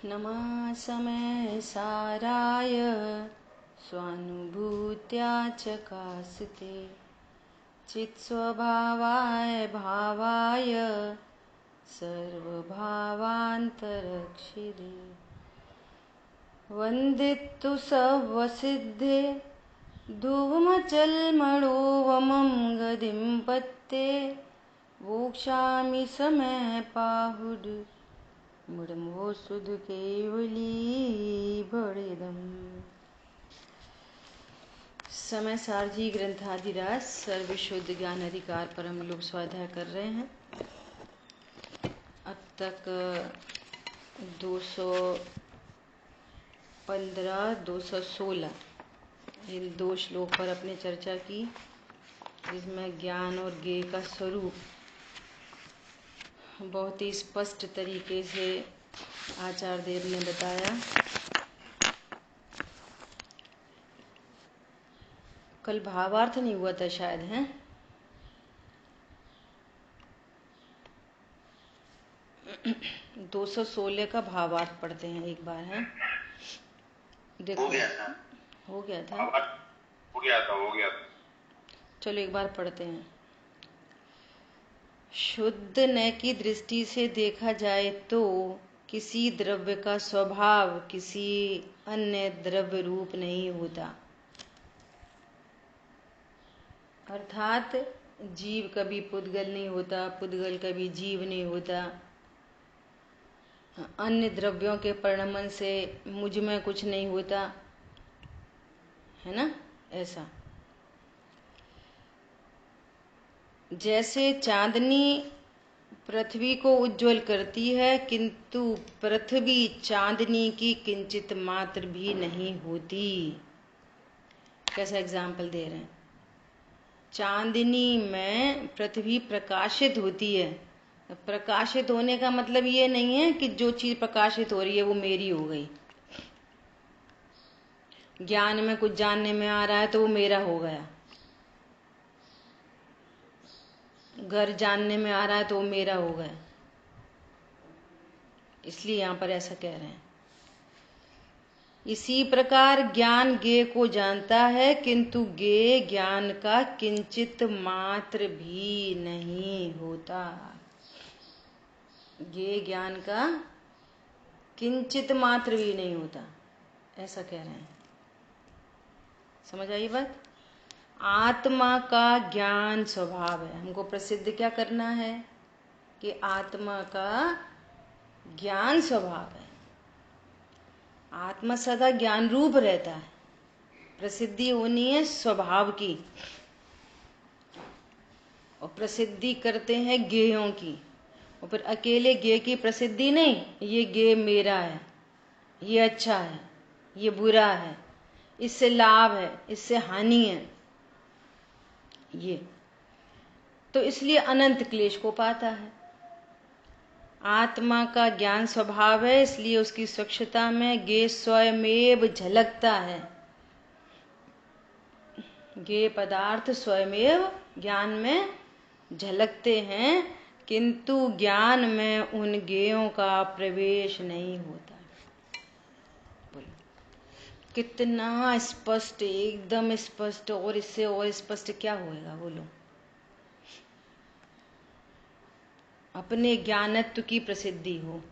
नमः समय साराय स्वानुभूत्या चकास्ते चित्स्वभावाय भावाय सर्वभावान्तरक्षिरे वन्दितु सर्वसिद्धे धूमचल्मणोवमं गदिं पत्ते वोक्षामि समय पाहुड मुड़मो सुध केवली बड़ेदम। समय सारजी ग्रंथाधिराज सर्वशुद्ध ज्ञान अधिकार पर हम लोग स्वाध्याय कर रहे हैं। अब तक 215, 216 इन 2 श्लोक पर अपने चर्चा की, जिसमें ज्ञान और ज्ञेय का स्वरूप बहुत ही स्पष्ट तरीके से आचार्य देव ने बताया। कल भावार्थ नहीं हुआ था शायद, है 216 का भावार्थ पढ़ते हैं एक बार, है देखो। हो गया था। हो गया था। चलो एक बार पढ़ते हैं। शुद्ध न की दृष्टि से देखा जाए तो किसी द्रव्य का स्वभाव किसी अन्य द्रव्य रूप नहीं होता, अर्थात जीव कभी पुद्गल नहीं होता, पुद्गल कभी जीव नहीं होता। अन्य द्रव्यों के परिणमन से मुझ में कुछ नहीं होता, है ना। ऐसा जैसे चांदनी पृथ्वी को उज्जवल करती है, किंतु पृथ्वी चांदनी की किंचित मात्र भी नहीं होती। कैसा एग्जाम्पल दे रहे हैं। चांदनी में पृथ्वी प्रकाशित होती है। प्रकाशित होने का मतलब ये नहीं है कि जो चीज प्रकाशित हो रही है वो मेरी हो गई। ज्ञान में कुछ जानने में आ रहा है तो वो मेरा हो गया, घर जानने में आ रहा है तो वो मेरा हो गया। इसलिए यहां पर ऐसा कह रहे हैं। इसी प्रकार ज्ञान ज्ञेय को जानता है, किंतु ज्ञेय ज्ञान का किंचित मात्र भी नहीं होता। ज्ञेय ज्ञान का किंचित मात्र भी नहीं होता, ऐसा कह रहे हैं। समझ आई बात। आत्मा का ज्ञान स्वभाव है। हमको प्रसिद्ध क्या करना है कि आत्मा का ज्ञान स्वभाव है। आत्मा सदा ज्ञान रूप रहता है। प्रसिद्धि होनी है स्वभाव की, और प्रसिद्धि करते हैं ज्ञेयों की। और फिर अकेले ज्ञेय की प्रसिद्धि नहीं, ये ज्ञेय मेरा है, ये अच्छा है, ये बुरा है, इससे लाभ है, इससे हानि है, ये तो इसलिए अनंत क्लेश को पाता है। आत्मा का ज्ञान स्वभाव है, इसलिए उसकी स्वच्छता में ज्ञेय स्वयमेव झलकता है। ज्ञेय पदार्थ स्वयमेव ज्ञान में झलकते हैं, किंतु ज्ञान में उन ज्ञेयों का प्रवेश नहीं होता। कितना स्पष्ट, एकदम स्पष्ट। और इससे और स्पष्ट क्या होएगा, बोलो। अपने ज्ञानत्व की प्रसिद्धि हो।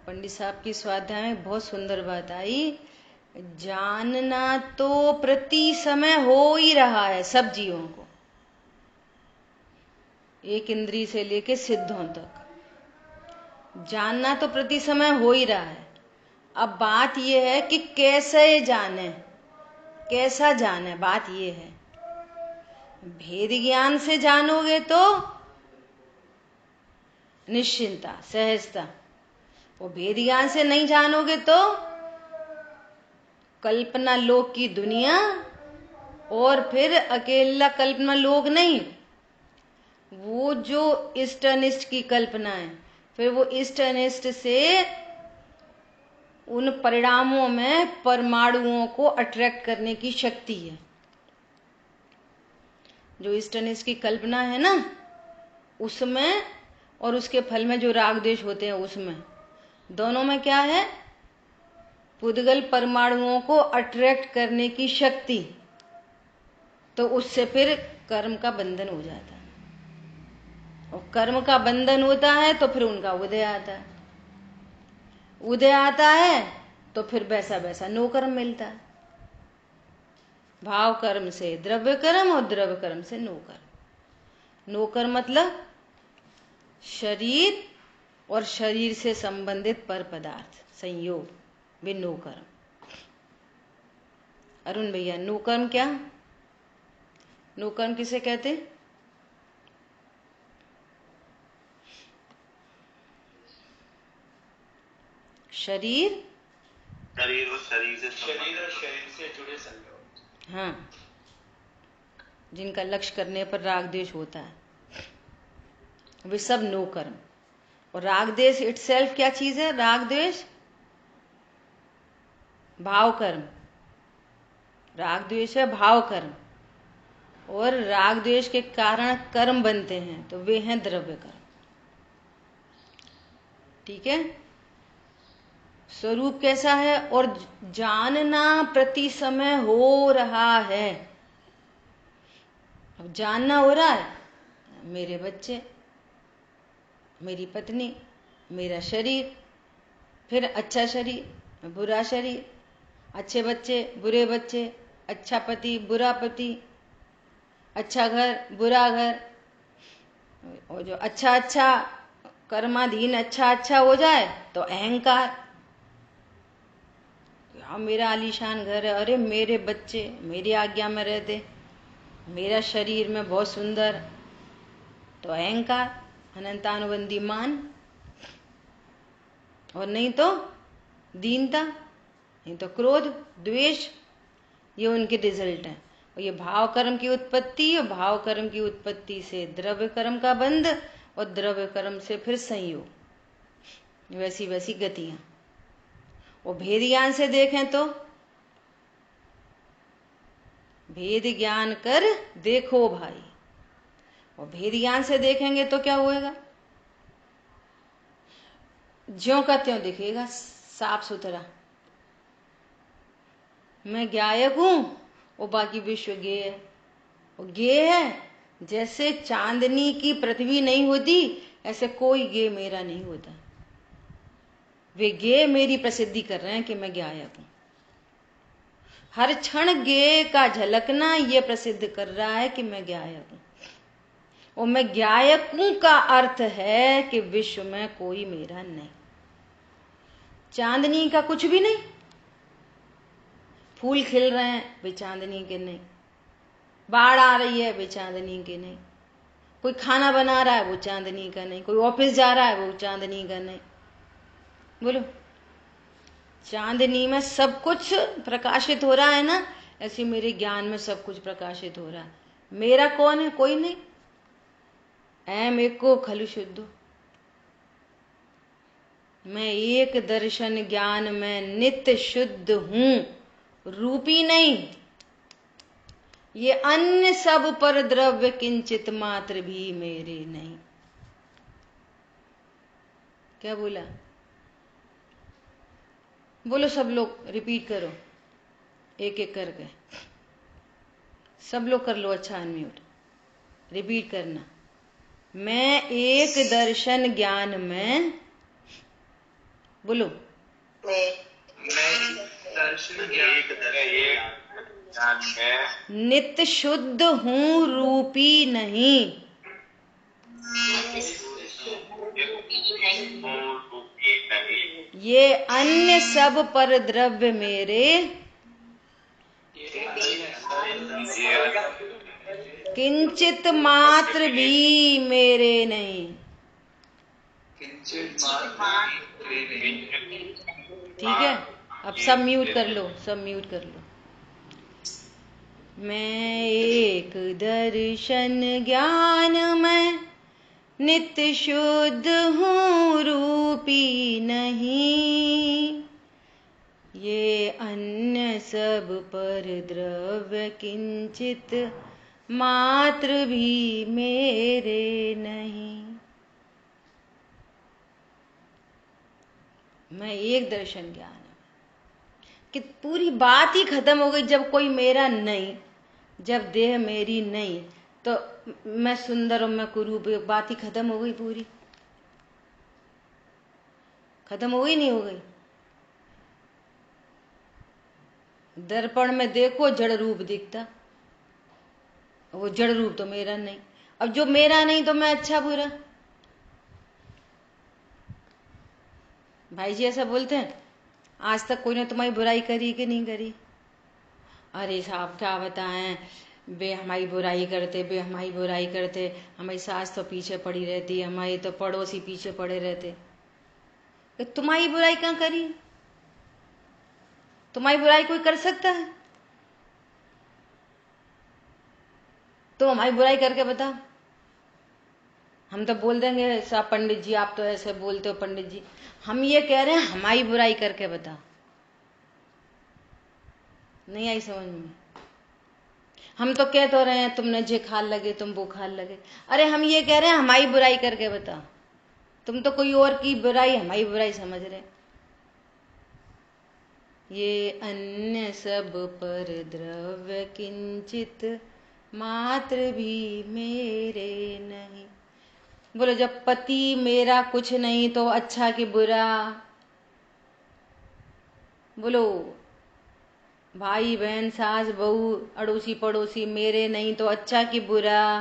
पंडित साहब की स्वाध्याय में बहुत सुंदर बात आई। जानना तो प्रति समय हो ही रहा है सब जीवों को, एक इंद्रिय से लेके सिद्धों तक जानना तो प्रति समय हो ही रहा है। अब बात यह है कि कैसे जाने, कैसा जाने, बात यह है। भेद ज्ञान से जानोगे तो निश्चिंता, सहजता, और भेद ज्ञान से नहीं जानोगे तो कल्पना लोक की दुनिया, और फिर अकेला कल्पना लोक नहीं, वो जो इष्ट अनिष्ट की कल्पना है, फिर वो इष्ट अनिष्ट से उन परिणामों में परमाणुओं को अट्रैक्ट करने की शक्ति है। जो इष्ट अनिष्ट की कल्पना है ना, उसमें और उसके फल में जो राग द्वेष होते हैं उसमें, दोनों में क्या है? पुद्गल परमाणुओं को अट्रैक्ट करने की शक्ति। तो उससे फिर कर्म का बंधन हो जाता है, और कर्म का बंधन होता है तो फिर उनका उदय आता है। उदय आता है तो फिर वैसा वैसा नो कर्म मिलता है। भाव कर्म से द्रव्य कर्म और द्रव्य कर्म से नो कर्म। नो कर्म मतलब शरीर और शरीर से संबंधित पर पदार्थ संयोग, वे नो कर्म। अरुण भैया, नो कर्म क्या? नो कर्म किसे कहते? शरीर और शरीर से जुड़े संयोग। हाँ, जिनका लक्ष्य करने पर राग द्वेष होता है, वे सब नो कर्म। और राग द्वेष इटसेल्फ क्या चीज है? राग द्वेष भाव कर्म। राग द्वेष है भाव कर्म, और राग द्वेष के कारण कर्म बनते हैं, तो वे हैं द्रव्य कर्म। ठीक है? स्वरूप कैसा है? और जानना प्रति समय हो रहा है। अब जानना हो रहा है, मेरे बच्चे, मेरी पत्नी, मेरा शरीर, फिर अच्छा शरीर, बुरा शरीर, अच्छे बच्चे, बुरे बच्चे, अच्छा पति, बुरा पति, अच्छा घर, बुरा घर। और जो अच्छा अच्छा कर्माधीन अच्छा अच्छा हो जाए तो अहंकार, हाँ मेरा आलीशान घर है, अरे मेरे बच्चे मेरी आज्ञा में रहते, मेरा शरीर में बहुत सुंदर, तो अहंकार, अनंतानुबंधी मान। और नहीं तो दीनता, नहीं तो क्रोध, द्वेष, ये उनके रिजल्ट हैं। और ये भाव कर्म की उत्पत्ति, और भाव कर्म की उत्पत्ति से द्रव्य कर्म का बंध, और द्रव्य कर्म से फिर संयोग, वैसी वैसी गतियां। और भेद ज्ञान से देखें तो भेद ज्ञान कर देखो भाई, और भेद ज्ञान से देखेंगे तो क्या होएगा? ज्यों का त्यों दिखेगा, साफ सुथरा। मैं गायक हूं और बाकी विश्व गेय है। और गेय है जैसे चांदनी की पृथ्वी नहीं होती, ऐसे कोई गेय मेरा नहीं होता। वे गेय मेरी प्रसिद्धि कर रहे हैं कि मैं गायक हूं। हर क्षण गेय का झलकना ये प्रसिद्ध कर रहा है कि मैं गायक हूं। और मैं गायक हूं का अर्थ है कि विश्व में कोई मेरा नहीं। चांदनी का कुछ भी नहीं, फूल खिल रहे हैं वे चांदनी के नहीं, बाढ़ आ रही है वे चांदनी के नहीं, कोई खाना बना रहा है वो चांदनी का नहीं, कोई ऑफिस जा रहा है वो चांदनी का नहीं। बोलो, चांदनी में सब कुछ प्रकाशित हो रहा है ना, ऐसे मेरे ज्ञान में सब कुछ प्रकाशित हो रहा है। मेरा कौन है? कोई नहीं। ऐम एको खलु शुद्धो, मैं एक दर्शन ज्ञान में नित्य शुद्ध हूं, रूपी नहीं। ये अन्य सब पर द्रव्य किंचित मात्र भी मेरे नहीं। क्या बोला? बोलो सब लोग, रिपीट करो एक एक करके। सब लोग कर लो, अच्छा अनम्यूट, रिपीट करना। मैं एक दर्शन ज्ञान में, बोलो, मैं दर्शन ज्ञान में नित्य शुद्ध हूं, रूपी नहीं। ये अन्य सब पर द्रव्य मेरे किंचित मात्र भी मेरे नहीं। ठीक है, अब सब म्यूट कर लो, सब म्यूट कर लो। मैं एक दर्शन ज्ञान में नित्य शुद्ध हूँ, रूपी नहीं। ये अन्य सब पर द्रव्य किंचित मात्र भी मेरे नहीं। मैं एक दर्शन ज्ञान कि पूरी बात ही खत्म हो गई। जब कोई मेरा नहीं, जब देह मेरी नहीं, तो मैं सुंदर और मैं कुरूप, बात ही खत्म हो गई, पूरी खत्म हो गई, नहीं हो गई। दर्पण में देखो जड़ रूप दिखता, वो जड़ रूप तो मेरा नहीं। अब जो मेरा नहीं तो मैं अच्छा बुरा, भाई जी ऐसा बोलते हैं, आज तक कोई ने तुम्हारी बुराई करी कि नहीं करी? अरे साहब क्या बताएं, बे हमारी बुराई करते, बे हमारी बुराई करते, हमारी सास तो पीछे पड़ी रहती, हमारी तो पड़ोसी पीछे पड़े रहते। कि तुम्हारी बुराई कहाँ करी? तुम्हारी बुराई कोई कर सकता है? तुम हमारी बुराई करके बताओ। हम तो बोल देंगे साहब पंडित जी आप तो ऐसे बोलते हो पंडित जी। हम ये कह रहे हैं हमारी बुराई करके बताओ। नहीं आई समझ में? हम तो कह तो रहे हैं तुमने जे खाल लगे तुम वो खाल लगे। अरे हम ये कह रहे हैं हमारी बुराई करके बताओ। तुम तो कोई और की बुराई हमारी बुराई समझ रहे। ये अन्य सब पर द्रव्य किंचित मात्र भी मेरे नहीं। बोलो जब पति मेरा कुछ नहीं तो अच्छा कि बुरा? बोलो भाई बहन सास बहू अड़ोसी पड़ोसी मेरे नहीं तो अच्छा कि बुरा?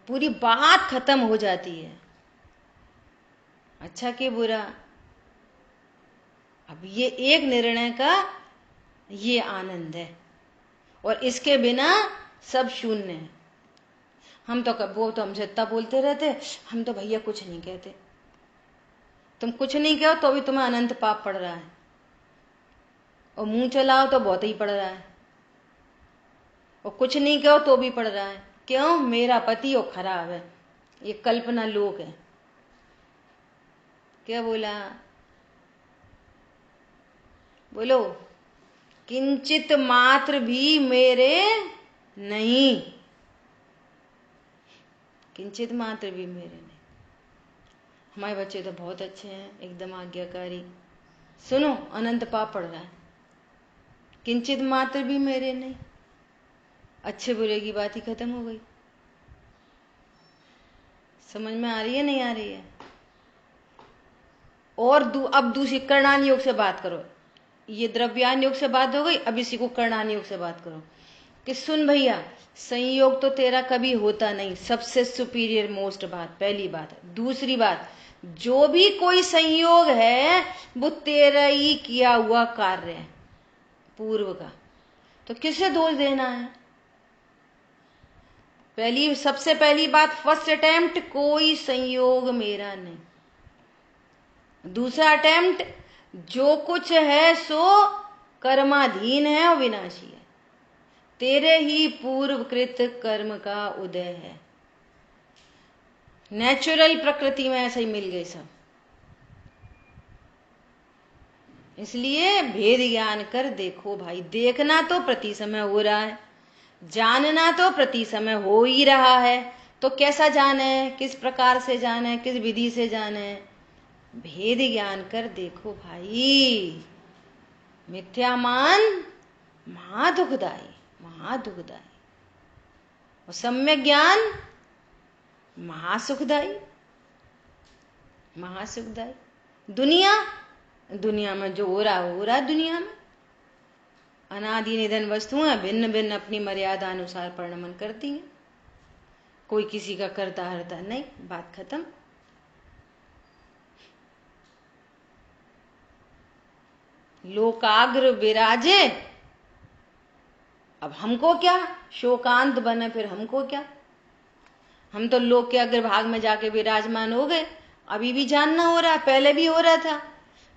पूरी बात खत्म हो जाती है, अच्छा कि बुरा। अब ये एक निर्णय का ये आनंद है, और इसके बिना सब शून्य है। हम तो वो तो हमसे इतना बोलते रहते, हम तो भैया कुछ नहीं कहते। तुम कुछ नहीं कहो तो भी तुम्हें अनंत पाप पड़ रहा है, और मुंह चलाओ तो बहुत ही पड़ रहा है, और कुछ नहीं कहो तो भी पड़ रहा है। क्यों? मेरा पति वो खराब है, ये कल्पना लोक है। क्या बोला? बोलो किंचित मात्र भी मेरे नहीं, किंचित मात्र भी मेरे नहीं। हमारे बच्चे तो बहुत अच्छे हैं, एकदम आज्ञाकारी। सुनो अनंत पाप पड़ रहा है, किंचित मात्र भी मेरे नहीं। अच्छे बुरे की बात ही खत्म हो गई। समझ में आ रही है नहीं आ रही है? और अब दूसरी करणान योग से बात करो। ये द्रव्यान योग से बात हो गई, अब इसी को करणान योग से बात करो कि सुन भैया संयोग तो तेरा कभी होता नहीं, सबसे सुपीरियर मोस्ट बात, पहली बात है। दूसरी बात, जो भी कोई संयोग है वो तेरा ही किया हुआ कार्य है पूर्व का, तो किसे दोष देना है? सबसे पहली बात, फर्स्ट अटेम्प्ट, कोई संयोग मेरा नहीं। दूसरा अटेम्प्ट, जो कुछ है सो कर्माधीन है और विनाशी है, तेरे ही पूर्वकृत कर्म का उदय है। नेचुरल प्रकृति में ऐसा ही मिल गए सब। इसलिए भेद ज्ञान कर देखो भाई। देखना तो प्रति समय हो रहा है, जानना तो प्रति समय हो ही रहा है, तो कैसा जाने, किस प्रकार से जाने, किस विधि से जाने? भेद ज्ञान कर देखो भाई। मिथ्यामान महादुखदायी, महादुखदायी, और सम्यक ज्ञान महासुखदायी, महासुखदायी। दुनिया में जो हो रहा हो रहा है। दुनिया में अनादि निधन वस्तुएं भिन्न भिन्न अपनी मर्यादा अनुसार परिणमन करती हैं, कोई किसी का करता हरता नहीं, बात खत्म। लोकाग्र विराजे, अब हमको क्या? शोकांत बने फिर हमको क्या? हम तो लोक के अग्रभाग में जाके विराजमान हो गए। अभी भी जानना हो रहा, पहले भी हो रहा था।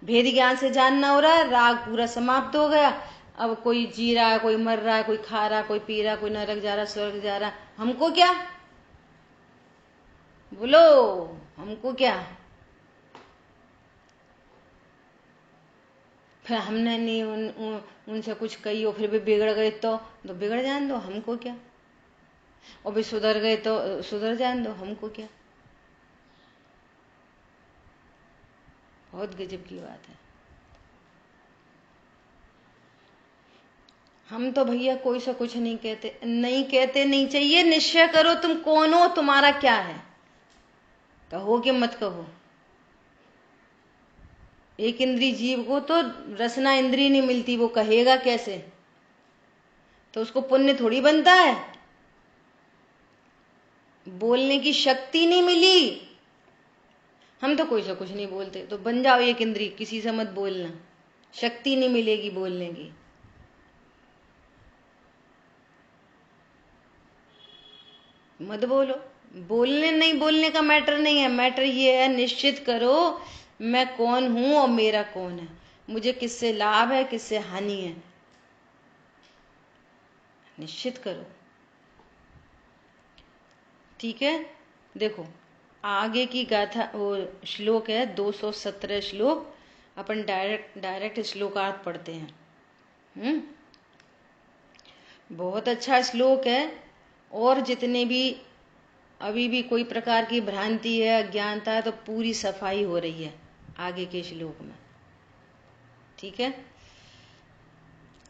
भेद ज्ञान से जानना हो रहा है, राग पूरा समाप्त हो गया। अब कोई जी रहा है, कोई मर रहा है, कोई खा रहा, कोई पी रहा, कोई नरक जा रहा, स्वर्ग जा रहा, हमको क्या? बोलो हमको क्या? फिर हमने नहीं उनसे कुछ कही हो, फिर भी बिगड़ गए तो बिगड़ जान दो, हमको क्या? और भी सुधर गए तो सुधर जान दो, हमको क्या? बहुत गजब की बात है। हम तो भैया कोई सा कुछ नहीं कहते, नहीं चाहिए। निश्चय करो तुम कौन हो, तुम्हारा क्या है, कहो कि मत कहो। एक इंद्री जीव को तो रसना इंद्री नहीं मिलती, वो कहेगा कैसे? तो उसको पुण्य थोड़ी बनता है, बोलने की शक्ति नहीं मिली। हम तो कोई सा कुछ नहीं बोलते, तो बन जाओ एक इंद्री, किसी से मत बोलना, शक्ति नहीं मिलेगी बोलने की। मत बोलो। बोलने नहीं बोलने का मैटर नहीं है, मैटर ये है निश्चित करो मैं कौन हूं और मेरा कौन है, मुझे किससे लाभ है किससे हानि है, निश्चित करो। ठीक है, देखो आगे की गाथा, वो श्लोक है 217 श्लोक। अपन डायरेक्ट श्लोकार्थ पढ़ते हैं। बहुत अच्छा श्लोक है। और जितने भी अभी भी कोई प्रकार की भ्रांति है, अज्ञानता है, तो पूरी सफाई हो रही है आगे के श्लोक में। ठीक है,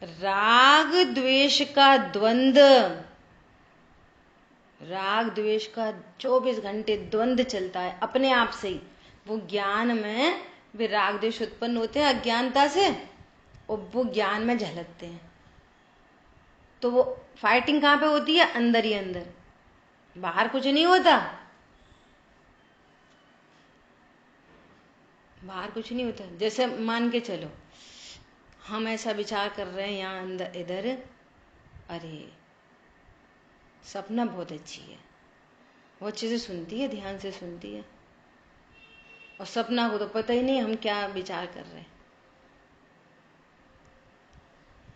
राग द्वेष का द्वंद्व, राग द्वेष का 24 घंटे द्वंद्व चलता है अपने आप से ही। वो ज्ञान में वे राग द्वेष उत्पन्न होते हैं अज्ञानता से, और वो ज्ञान में झलकते हैं। तो वो फाइटिंग कहाँ पे होती है? अंदर ही अंदर, बाहर कुछ नहीं होता, बाहर कुछ नहीं होता। जैसे मान के चलो हम ऐसा विचार कर रहे हैं यहाँ अंदर इधर, अरे सपना बहुत अच्छी है, वो अच्छे से सुनती है, ध्यान से सुनती है, और सपना को तो पता ही नहीं हम क्या विचार कर रहे हैं।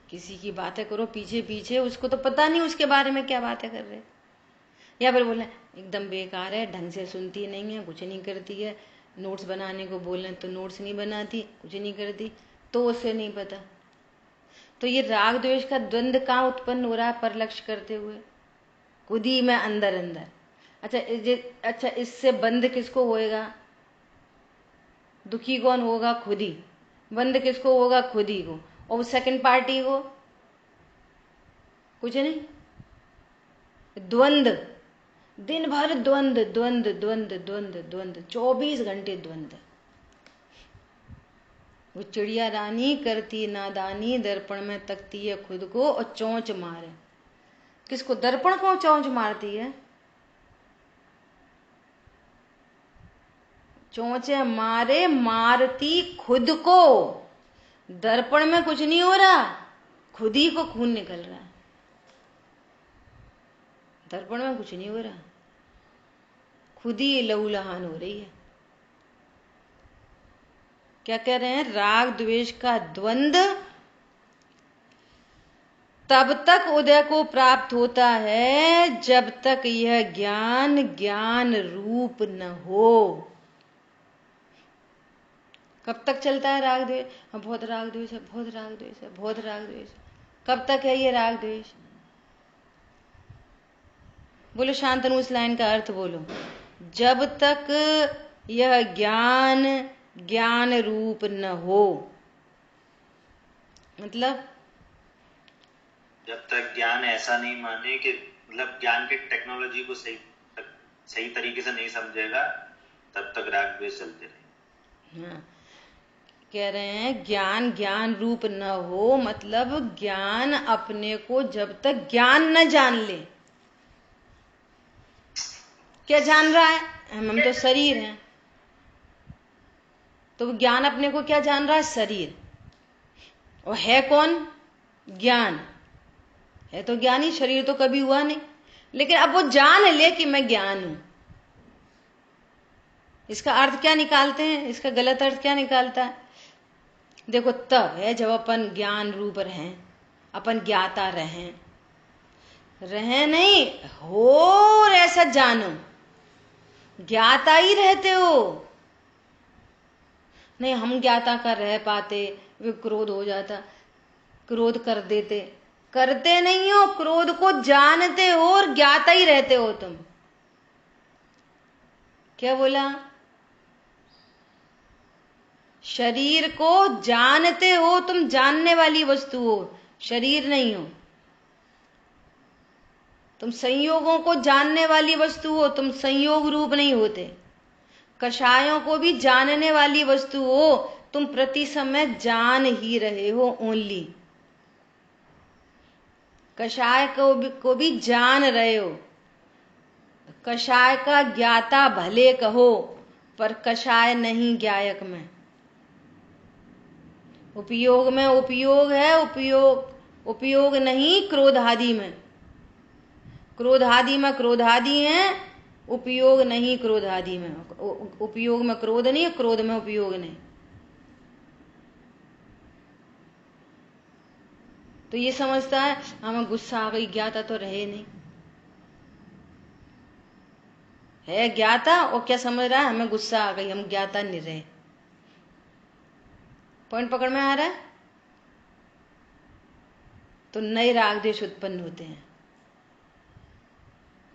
किसी की बातें करो पीछे पीछे, उसको तो पता नहीं उसके बारे में क्या बातें कर रहे हैं। या फिर बोले एकदम बेकार है, ढंग से सुनती नहीं है, कुछ नहीं करती है, नोट्स बनाने को बोले तो नोट्स नहीं बनाती, कुछ नहीं करती, तो उसे नहीं पता। तो ये राग द्वेष का द्वंद्व कहाँ उत्पन्न हो रहा है पर लक्ष्य करते हुए? खुद ही में अंदर अंदर। अच्छा इससे बंद किसको होएगा? दुखी कौन होगा? खुद ही। बंद किसको होगा? खुद ही को। और सेकंड पार्टी को कुछ नहीं, द्वंद्व, दिन भर द्वंद्व द्वंद्व द्वंद्व द्वंद्व द्वंद्व, 24 घंटे द्वंद्व। वो चिड़िया रानी करती नादानी, दर्पण में तकती है खुद को और चोंच मारे। किसको? दर्पण को चोंच मारती है, चोंचे मारे, मारती खुद को। दर्पण में कुछ नहीं हो रहा, खुद ही को खून निकल रहा है। दर्पण में कुछ नहीं हो रहा, खुद ही लहूलुहान हो रही है। क्या कह रहे हैं? राग द्वेष का द्वंद्व तब तक उदय को प्राप्त होता है जब तक यह ज्ञान ज्ञान रूप न हो। कब तक चलता है राग द्वेष? बहुत राग द्वेष है, बहुत राग द्वेष है, बहुत राग द्वेष। कब तक है ये राग द्वेष? बोलो शांतनु, उस लाइन का अर्थ बोलो। जब तक यह ज्ञान ज्ञान रूप न हो, मतलब जब तक ज्ञान ऐसा नहीं माने कि मतलब ज्ञान की टेक्नोलॉजी को सही तरीके से नहीं समझेगा, तब तक राग द्वेष चलते रहेंगे। हाँ, कह रहे हैं ज्ञान ज्ञान रूप न हो, मतलब ज्ञान अपने को जब तक ज्ञान न जान ले। क्या जान रहा है? हम तो शरीर हैं, तो ज्ञान अपने को क्या जान रहा है? शरीर। और है कौन? ज्ञान है तो ज्ञानी, शरीर तो कभी हुआ नहीं। लेकिन अब वो जान ले कि मैं ज्ञान हूं। इसका अर्थ क्या निकालते हैं? इसका गलत अर्थ क्या निकालता है? देखो तब है जब अपन ज्ञान रूप रहें, अपन ज्ञाता रहें, रहे नहीं हो और ऐसा जानो, ज्ञाता ही रहते हो। नहीं हम ज्ञाता का रह पाते, वे क्रोध हो जाता, क्रोध कर देते, करते नहीं हो, क्रोध को जानते हो और ज्ञाता ही रहते हो तुम। क्या बोला? शरीर को जानते हो, तुम जानने वाली वस्तु हो, शरीर नहीं हो। तुम संयोगों को जानने वाली वस्तु हो, तुम संयोग रूप नहीं होते। कषायों को भी जानने वाली वस्तु हो, तुम प्रति समय जान ही रहे हो ओनली। कषाय को भी जान रहे हो। कषाय का ज्ञाता भले कहो, पर कषाय नहीं ज्ञायक में। उपयोग में उपयोग है, उपयोग नहीं क्रोधादि में। क्रोधादि में क्रोधादि है, उपयोग नहीं क्रोधादि में। उपयोग में क्रोध नहीं, क्रोध में उपयोग नहीं। तो ये समझता है हमें गुस्सा आ गई, ज्ञाता तो रहे नहीं, है ज्ञाता, और क्या समझ रहा है हमें गुस्सा आ गई, हम ज्ञाता नहीं रहे। पॉइंट पकड़ में आ रहा है? तो नए राग द्वेष उत्पन्न होते हैं।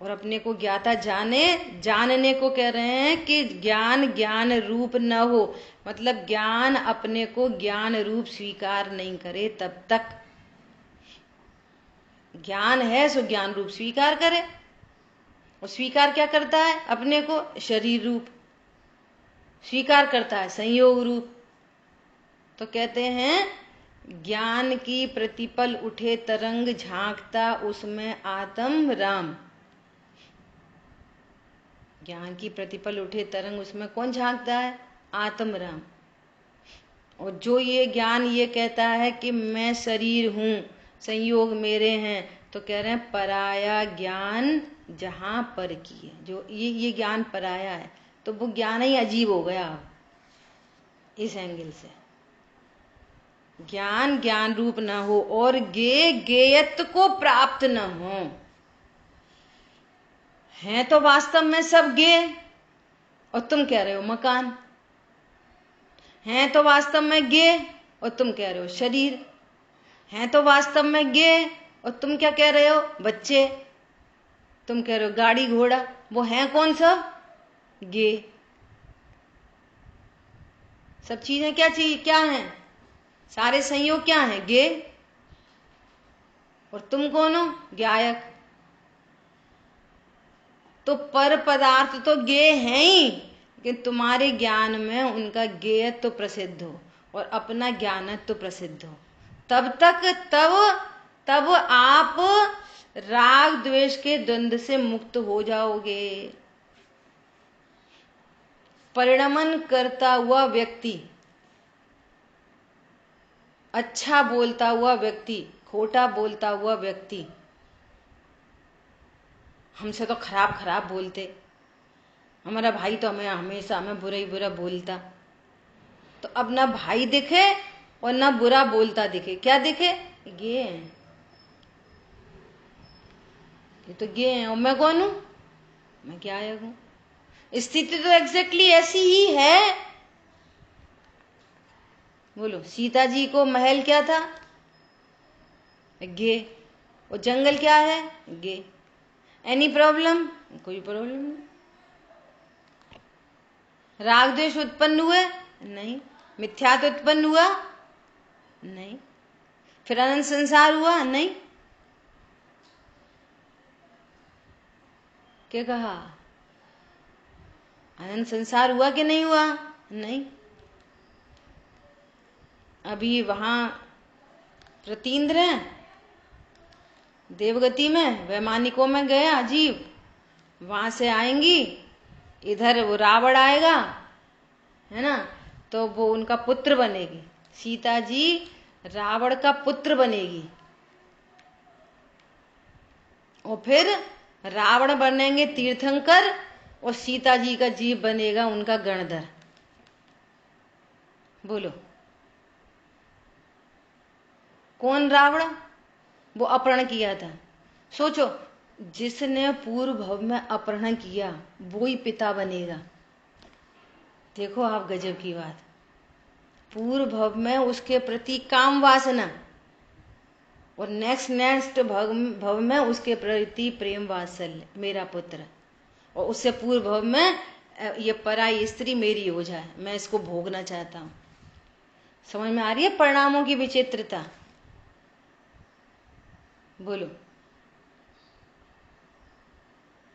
और अपने को ज्ञाता जानने को कह रहे हैं कि ज्ञान रूप न हो, मतलब ज्ञान अपने को ज्ञान रूप स्वीकार नहीं करे तब तक। ज्ञान है सो ज्ञान रूप स्वीकार करे। और स्वीकार क्या करता है? अपने को शरीर रूप स्वीकार करता है, संयोग रूप। तो कहते हैं ज्ञान की प्रतिपल उठे तरंग झांकता उसमें आत्म राम। ज्ञान की प्रतिपल उठे तरंग उसमें कौन झांकता है? आत्म राम। और जो ये ज्ञान ये कहता है कि मैं शरीर हूं, संयोग मेरे हैं, तो कह रहे हैं पराया ज्ञान जहां पर की है। जो ये ज्ञान पराया है, तो वो ज्ञान ही अजीब हो गया इस एंगल से। ज्ञान रूप न हो और गेयत्व को प्राप्त न हो। है तो वास्तव में सब गेय, और तुम कह रहे हो मकान। है तो वास्तव में गेय, और तुम कह रहे हो शरीर। है तो वास्तव में गेय, और तुम क्या कह रहे हो? बच्चे। तुम कह रहे हो गाड़ी घोड़ा। वो है कौन सा? गेय। सब चीजें क्या हैं? सारे संयोग क्या हैं? गेय। और तुम कौन हो? ज्ञायक। तो पर पदार्थ तो गेय हैं ही, लेकिन तुम्हारे ज्ञान में उनका गेयत्व तो प्रसिद्ध हो और अपना ज्ञानत्व तो प्रसिद्ध हो, तब आप राग द्वेष के द्वंद्व से मुक्त हो जाओगे। परिणमन करता हुआ व्यक्ति, अच्छा बोलता हुआ व्यक्ति, खोटा बोलता हुआ व्यक्ति, हमसे तो खराब बोलते, हमारा भाई तो हमेशा हमें बुरा ही बुरा बोलता। तो अब ना भाई दिखे और ना बुरा बोलता दिखे, क्या दिखे? गे हैं, ये तो गे हैं। और मैं कौन हूं? मैं क्या हूं? स्थिति तो एग्जैक्टली ऐसी ही है। बोलो, सीता जी को महल क्या था? गे। और जंगल क्या है? गे। Any problem? कोई प्रॉब्लम नहीं। राग द्वेष उत्पन्न हुए? नहीं। मिथ्यात्व उत्पन्न हुआ? नहीं। फिर अनंत संसार हुआ? नहीं। क्या कहा? अनंत संसार हुआ कि नहीं हुआ? नहीं। अभी वहां प्रतीन्द्र हैं देवगति में, वैमानिकों में गया जीव, वहां से आएंगी, इधर वो रावण आएगा, है ना, तो वो उनका पुत्र बनेगी। सीता जी रावण का पुत्र बनेगी, और फिर रावण बनेंगे तीर्थंकर, और सीता जी का जीव बनेगा उनका गणधर। बोलो, कौन रावण? वो अपहरण किया था। सोचो, जिसने पूर्व भव में अपहरण किया वो ही पिता बनेगा। देखो आप, गजब की बात। पूर्व भव में उसके प्रति काम वासना, और नेक्स्ट भव में उसके प्रति प्रेम वात्सल्य, मेरा पुत्र। और उससे पूर्व भव में ये पराई स्त्री मेरी हो जाए, मैं इसको भोगना चाहता हूं। समझ में आ रही है परिणामों की विचित्रता? बोलो।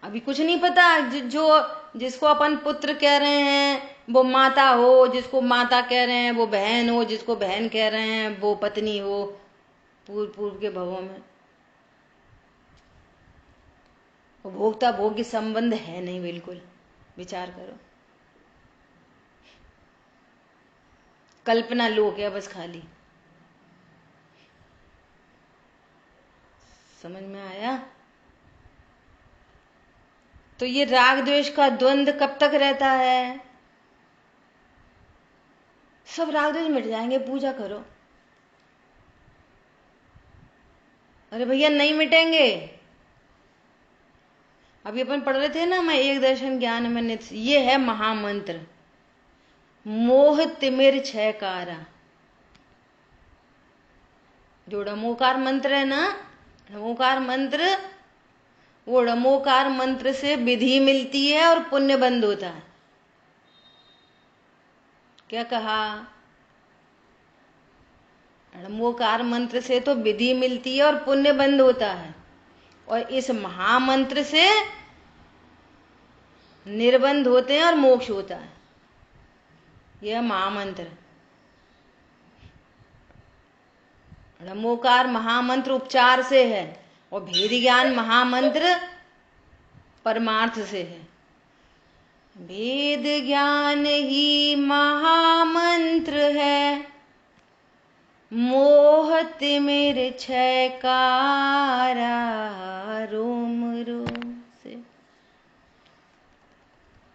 अभी कुछ नहीं पता। जो जिसको अपन पुत्र कह रहे हैं वो माता हो, जिसको माता कह रहे हैं वो बहन हो, जिसको बहन कह रहे हैं वो पत्नी हो, पूर्व पूर्व के भवों में। वो भोक्ता भोग्य संबंध है नहीं, बिल्कुल। विचार करो, कल्पना लोक है बस खाली। समझ में आया? तो ये राग द्वेष का द्वंद कब तक रहता है? सब राग द्वेष मिट जाएंगे, पूजा करो। अरे भैया नहीं मिटेंगे। अभी अपन पढ़ रहे थे ना, मैं एक दर्शन ज्ञान में नित्य, ये है महामंत्र, मोह तिमिर छह कारा। जो डमोकार मंत्र है ना, डमोकार मंत्र, वो डमोकार मंत्र से विधि मिलती है और पुण्य बंद होता है। क्या कहा? डमोकार मंत्र से तो विधि मिलती है और पुण्य बंद होता है, और इस महामंत्र से निर्बंध होते हैं और मोक्ष होता है। यह महामंत्र, डमोकार महामंत्र उपचार से है, और भेद ज्ञान महामंत्र परमार्थ से है। भेद ज्ञान ही महामंत्र है, मोह तिमिर छह कारा, रोम रोम से।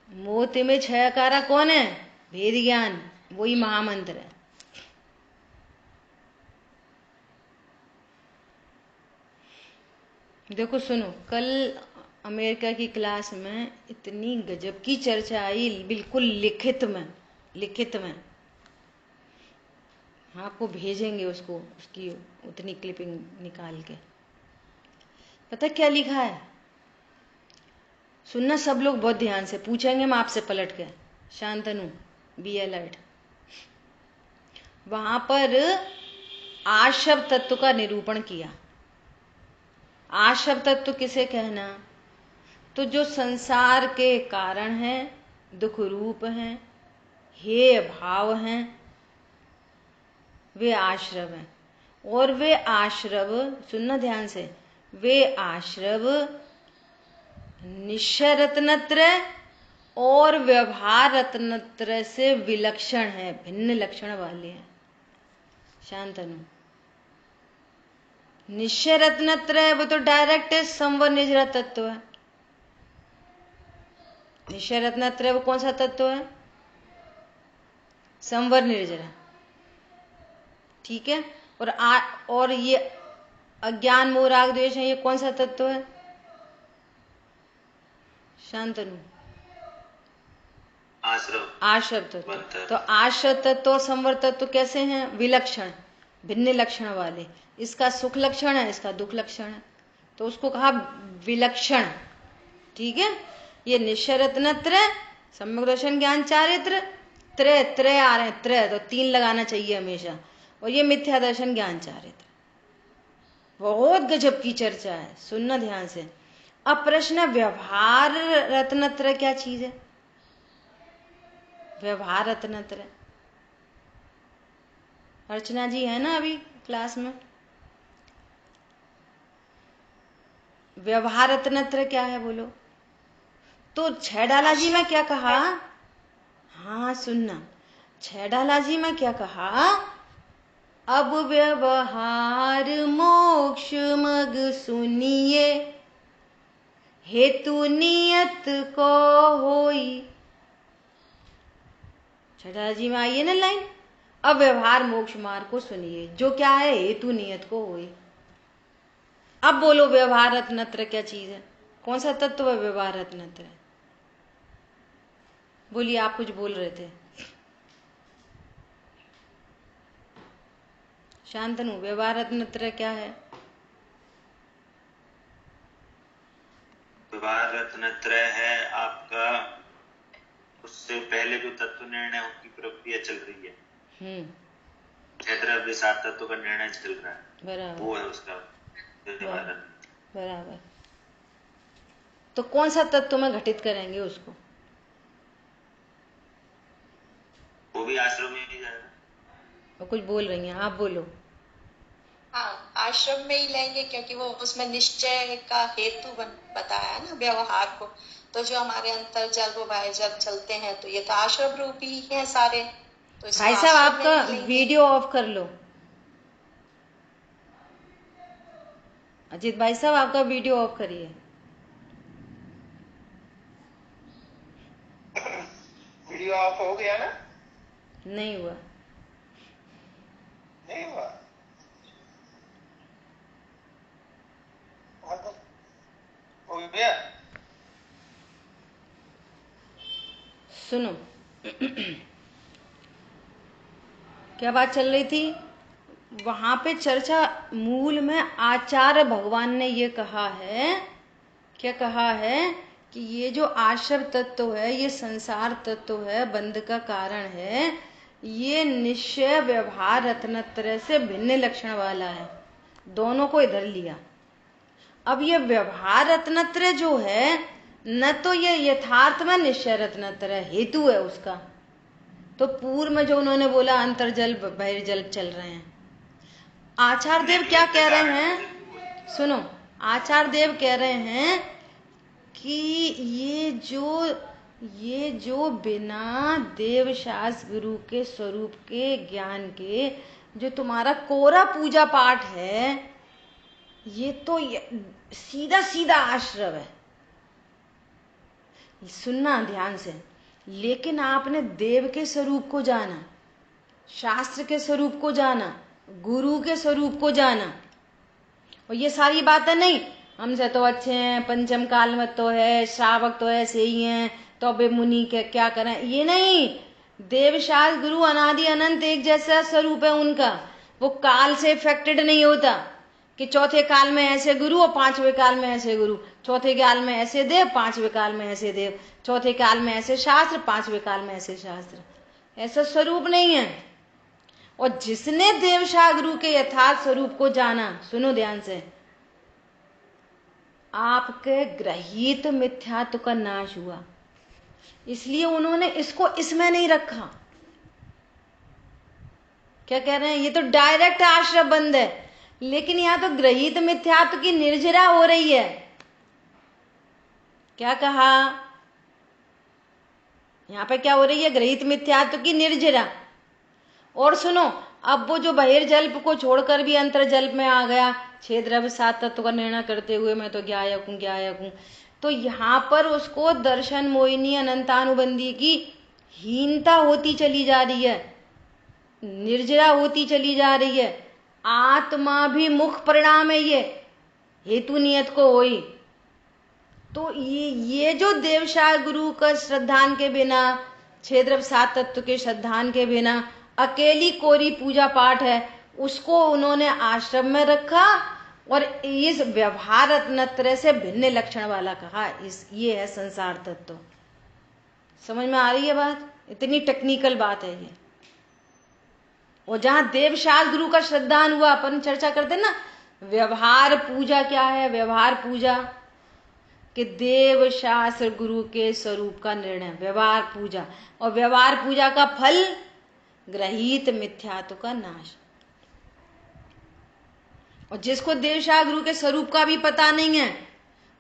मोह तिमिर छह कारा कौन है? भेद ज्ञान, वही महामंत्र है। देखो सुनो, कल अमेरिका की क्लास में इतनी गजब की चर्चा आई, बिल्कुल लिखित में, लिखित में। आपको भेजेंगे उसको, उसकी उतनी क्लिपिंग निकाल के। पता क्या लिखा है? सुनना सब लोग बहुत ध्यान से, पूछेंगे मैं आपसे पलट के। Shantanu, be alert. वहां पर आशव तत्व का निरूपण किया। आशव तत्व किसे कहना? तो जो संसार के कारण है, दुख रूप हैं, हेय भाव हैं, वे आश्रव हैं। और वे आश्रव, सुनना ध्यान से, वे आश्रव निश्चय रत्नत्रय और व्यवहार रत्नत्रय से विलक्षण है, भिन्न लक्षण वाले हैं। शांतनु, निश्चय रत्नत्रय वो तो डायरेक्ट संवर निजरा तत्व है। निश्चय रत्नत्रय वो कौन सा तत्व है? संवर निर्जरा, ठीक है। और ये अज्ञान मोह राग द्वेष है, ये कौन सा तत्व है? शांतनु, आश्रव तत्व। तो आश्रव तत्व और संवर तत्व कैसे हैं? विलक्षण, भिन्न लक्षण वाले। इसका सुख लक्षण है, इसका दुख लक्षण है, तो उसको कहा विलक्षण, ठीक है। ये निश्चय रत्नत्रय, सम्यक दर्शन ज्ञान चारित्र, त्रय त्रय आ रहे हैं, त्रय तो 3 लगाना चाहिए हमेशा, और ये मिथ्या दर्शन ज्ञान चारित्र। बहुत गजब की चर्चा है, सुनना ध्यान से। अब प्रश्न है, व्यवहार रत्नत्रय क्या चीज है? व्यवहार रत्नत्रय, अर्चना जी है ना अभी क्लास में? व्यवहार रत्नत्रय क्या है बोलो? तो छैडाला जी में क्या कहा? हाँ सुनना, छैडाला जी में क्या कहा? अब व्यवहार मोक्ष मग सुनिए, हेतु नियत को होई। छैडाला जी में आइए ना लाइन, अब व्यवहार मोक्ष मार्ग को सुनिए, जो क्या है? हेतु नियत को होई। अब बोलो व्यवहार रत्नत्रय क्या चीज है? कौन सा तत्व है व्यवहार रत्नत्रय? बोलिए, आप कुछ बोल रहे थे। शांतनु, व्यवहार रत्नत्रय क्या है? व्यवहार रत्नत्रय है आपका, उससे पहले जो तत्व निर्णय की प्रक्रिया चल रही है, छह द्रव्य सात तत्व का निर्णय चल रहा है, बराबर वो है उसका व्यवहार। बराबर। तो कौन सा तत्व में घटित करेंगे उसको? वो भी आश्रम में ही जाएगा। वो कुछ बोल रही हैं, आप बोलो। हाँ, आश्रम में ही लेंगे, क्योंकि वो उसमें निश्चय का हेतु बताया है ना व्यवहार को। तो जो हमारे अंतर जल वो बाह्य जल चलते हैं, तो ये तो आश्रम रूपी ही है सारे, तो इसको भाई साहब आश्रम में आपका ही लेंगे। वीडियो ऑफ कर लो। अजीत भाई साहब आपका वीडियो ऑफ करिए। वीडियो ऑफ हो गया ना? नहीं हुआ। नहीं हुआ? हो गया? सुनो क्या बात चल रही थी वहां पे? चर्चा मूल में आचार्य भगवान ने ये कहा है, क्या कहा है कि ये जो आश्रम तत्व है, ये संसार तत्व है, बंध का कारण है, ये निश्चय व्यवहार रत्नत्रय से भिन्न लक्षण वाला है। दोनों को इधर लिया। अब ये व्यवहार रत्नत्रय जो है, न तो ये यथार्थ में निश्चय रत्नत्रय हेतु है उसका। तो पूर्व में जो उन्होंने बोला अंतर्जल बहिर्जल चल रहे हैं, आचार्य देव क्या कह रहे हैं? सुनो, आचार्य देव कह रहे हैं कि ये जो बिना देव शास्त्र गुरु के स्वरूप के ज्ञान के जो तुम्हारा कोरा पूजा पाठ है, ये तो सीधा सीधा आश्रव है। सुनना ध्यान से। लेकिन आपने देव के स्वरूप को जाना, शास्त्र के स्वरूप को जाना, गुरु के स्वरूप को जाना, और ये सारी बातें नहीं हमसे तो अच्छे हैं, पंचम काल में तो है, श्रावक तो ऐसे ही हैं, तो अब मुनि के क्या करें, ये नहीं। देव शास्त्र गुरु अनादि अनंत एक जैसा स्वरूप है उनका। वो काल से इफेक्टेड नहीं होता कि चौथे काल में ऐसे गुरु और पांचवें काल में ऐसे गुरु, चौथे काल में ऐसे देव, पांचवें काल में ऐसे देव, चौथे काल में ऐसे शास्त्र, पांचवें काल में ऐसे शास्त्र। ऐसा स्वरूप नहीं है। और जिसने देवशाह गुरु के यथार्थ स्वरूप को जाना, सुनो ध्यान से, आपके ग्रहित मिथ्यात्व का नाश हुआ। इसलिए उन्होंने इसको इसमें नहीं रखा। क्या कह रहे हैं? ये तो डायरेक्ट आश्रय बंद है, लेकिन यहां तो ग्रहित मिथ्यात्व की निर्जरा हो रही है। क्या कहा? यहां पे क्या हो रही है? ग्रहित मिथ्यात्व की निर्जरा। और सुनो, अब वो जो बहिर्जल्प को छोड़कर भी अंतर्जल्प में आ गया, छह द्रव्य सात तत्व का निर्णय करते हुए मैं तो ज्ञायक हूं, तो यहां पर उसको दर्शन मोहिनी अनंतानुबंधी की हीनता होती चली जा रही है, निर्जरा होती चली जा रही है। आत्मा भी मुख परिणाम है ये, हेतु नियत को होई। तो ये जो देवशाह गुरु का श्रद्धान के बिना, छह द्रव्य सात तत्व के श्रद्धान के बिना अकेली कोरी पूजा पाठ है, उसको उन्होंने आश्रम में रखा और इस व्यवहार रत्नत्रय से भिन्न लक्षण वाला कहा। ये है संसार तत्व। समझ में आ रही है बात? इतनी टेक्निकल बात है ये। और जहां देवशास्त्र गुरु का श्रद्धान हुआ, अपन चर्चा करते ना, व्यवहार पूजा क्या है? व्यवहार पूजा कि देव शास्त्र गुरु के स्वरूप का निर्णय, व्यवहार पूजा। और व्यवहार पूजा का फल ग्रहित मिथ्यात्व का नाश। और जिसको देवशाह गुरु के स्वरूप का भी पता नहीं है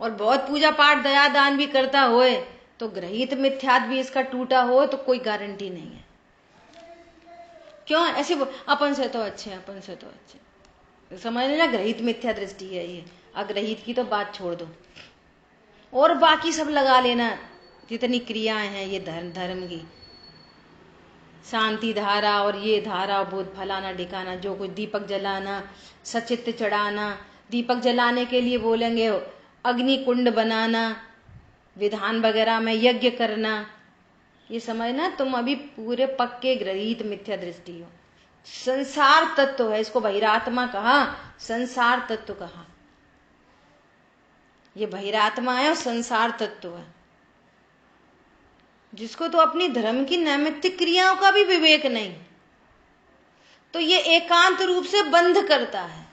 और बहुत पूजा पाठ दया दान भी करता होए, तो ग्रहित मिथ्यात्व भी इसका टूटा हो तो कोई गारंटी नहीं है। क्यों ऐसे? अपन से तो अच्छे, अपन से तो अच्छे, समझ लेना, ग्रहित मिथ्या दृष्टि है ये। अग्रहित की तो बात छोड़ दो और बाकी सब लगा लेना, जितनी क्रियाएं हैं ये धर्म की, शांति धारा और ये धारा, बोध फलाना ढिकाना, जो कुछ दीपक जलाना, सचित्र चढ़ाना, दीपक जलाने के लिए बोलेंगे अग्नि कुंड बनाना, विधान वगैरह में यज्ञ करना, ये समझना तुम अभी पूरे पक्के ग्रहित मिथ्या दृष्टि हो। संसार तत्व है, इसको बहिरात्मा कहा, संसार तत्व कहा। ये बहिरात्मा है और संसार तत्व है, जिसको तो अपनी धर्म की नैमित्तिक क्रियाओं का भी विवेक नहीं। तो ये एकांत रूप से बंध करता है।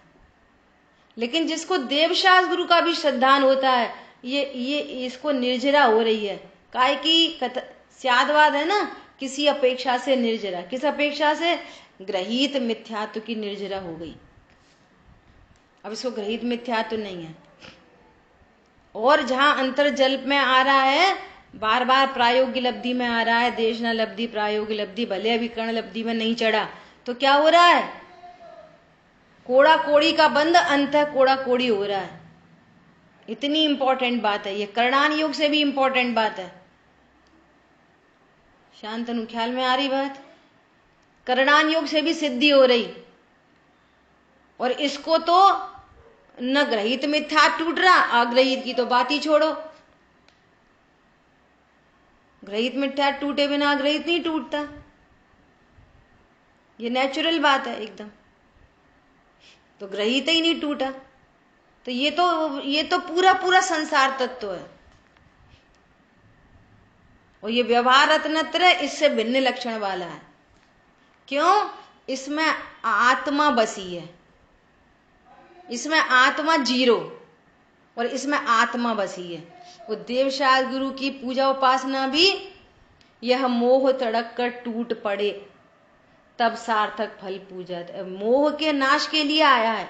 लेकिन जिसको देवशास्त्र गुरु का भी श्रद्धान होता है, ये इसको निर्जरा हो रही है। काय की स्यादवाद है ना, किसी अपेक्षा से निर्जरा। किस अपेक्षा से? ग्रहित मिथ्यात्व की निर्जरा हो गई। अब इसको ग्रहित मिथ्यात्व नहीं है। और जहां अंतर्जल में आ रहा है, बार बार प्रायोगिक लब्धि में आ रहा है, देशना लब्धि, प्रायोगिक लब्धि, भले अभी कर्ण लब्धि में नहीं चढ़ा, तो क्या हो रहा है? कोड़ा कोड़ी का बंध, अंत कोड़ा कोड़ी हो रहा है। इतनी इंपॉर्टेंट बात है ये, करणान योग से भी इंपॉर्टेंट बात है। शांतनु, ख्याल में आ रही बात? करणान योग से भी सिद्धि हो रही, और इसको तो न ग्रहित मिथ्या टूट रहा, अग्रहित की तो बात ही छोड़ो। ग्रहित मिथ्या टूटे बिना अग्रहित नहीं टूटता, ये नेचुरल बात है एकदम। तो ग्रहित ही नहीं टूटा, तो ये तो पूरा पूरा संसार तत्व है। और ये व्यवहार रत्नत्र इससे भिन्न लक्षण वाला है। क्यों? इसमें आत्मा बसी है, इसमें आत्मा जीरो, और इसमें आत्मा बसी है। वो देवशास्त्र गुरु की पूजा उपासना भी यह मोह तड़क कर टूट पड़े तब सार्थक फल पूजत। मोह के नाश के लिए आया है।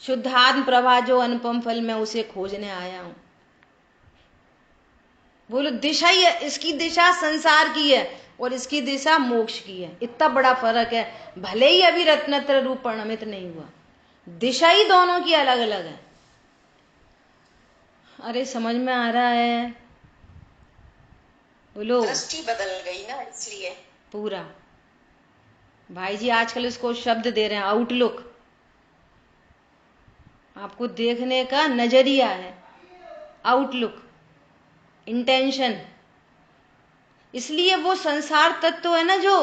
शुद्धात्म प्रभा जो अनुपम फल, मैं उसे खोजने आया हूं। बोलो, दिशा ही है, इसकी दिशा संसार की है और इसकी दिशा मोक्ष की है। इतना बड़ा फर्क है। भले ही अभी रत्नत्र रूप परिणमित नहीं हुआ, दिशा ही दोनों की अलग अलग है। अरे समझ में आ रहा है? बोलो। दृष्टि बदल गई ना, इसलिए। पूरा भाई जी आजकल इसको शब्द दे रहे हैं, आउटलुक। आपको देखने का नजरिया है, आउटलुक, इंटेंशन। इसलिए वो संसार तत्व है ना जो,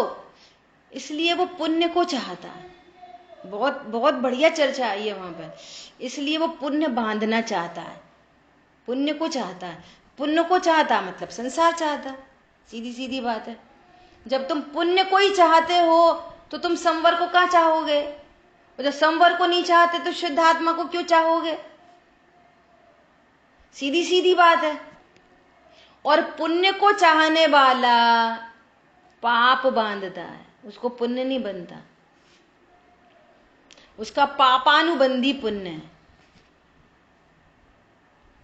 इसलिए वो पुण्य को चाहता है। बहुत बहुत बढ़िया चर्चा आई है वहां पर। इसलिए वो पुण्य बांधना चाहता है, पुण्य को चाहता है। पुण्य को चाहता मतलब संसार चाहता है, सीधी सीधी बात है। जब तुम पुण्य को ही चाहते हो तो तुम संवर को कहाँ चाहोगे? और जब संवर को नहीं चाहते तो शुद्ध आत्मा को क्यों चाहोगे? सीधी सीधी बात है। और पुण्य को चाहने वाला पाप बांधता है, उसको पुण्य नहीं बनता, उसका पापानुबंधी पुण्य है।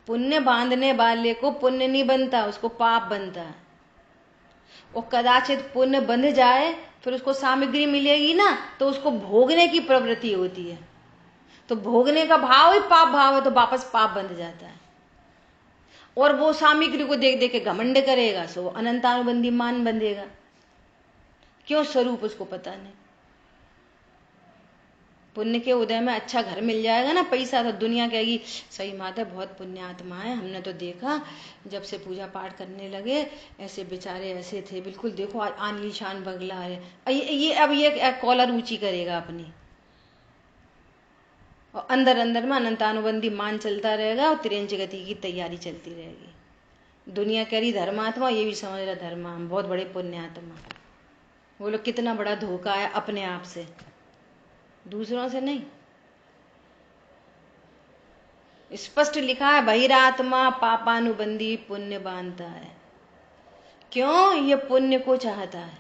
पुण्य बांधने वाले को पुण्य नहीं बनता, उसको पाप बनता है। और कदाचित पुण्य बंध जाए, फिर उसको सामग्री मिलेगी ना, तो उसको भोगने की प्रवृत्ति होती है। तो भोगने का भाव ही पाप भाव है, तो वापस पाप बंध जाता है। और वो सामग्री को देख देख के घमंड करेगा, सो अनंतानुबंधी मान बंधेगा। क्यों? स्वरूप उसको पता नहीं। पुण्य के उदय में अच्छा घर मिल जाएगा ना, पैसा, तो दुनिया कहेगी सही माता बहुत पुण्य आत्मा है, हमने तो देखा जब से पूजा पाठ करने लगे ऐसे बेचारे ऐसे थे, बिल्कुल देखो आलीशान बंगला है। अब ये कॉलर ऊंची करेगा अपनी, और अंदर अंदर में अनंतानुबंधी मान चलता रहेगा और तिरंज गति की तैयारी चलती रहेगी। दुनिया कह रही धर्मात्मा, ये भी समझ रहा धर्मा, हम बहुत बड़े पुण्य आत्मा। वो लोग कितना बड़ा धोखा है अपने आप से, दूसरों से नहीं। स्पष्ट लिखा है, बहिरात्मा पापानुबंधी पुण्य बांधता है। क्यों? ये पुण्य को चाहता है।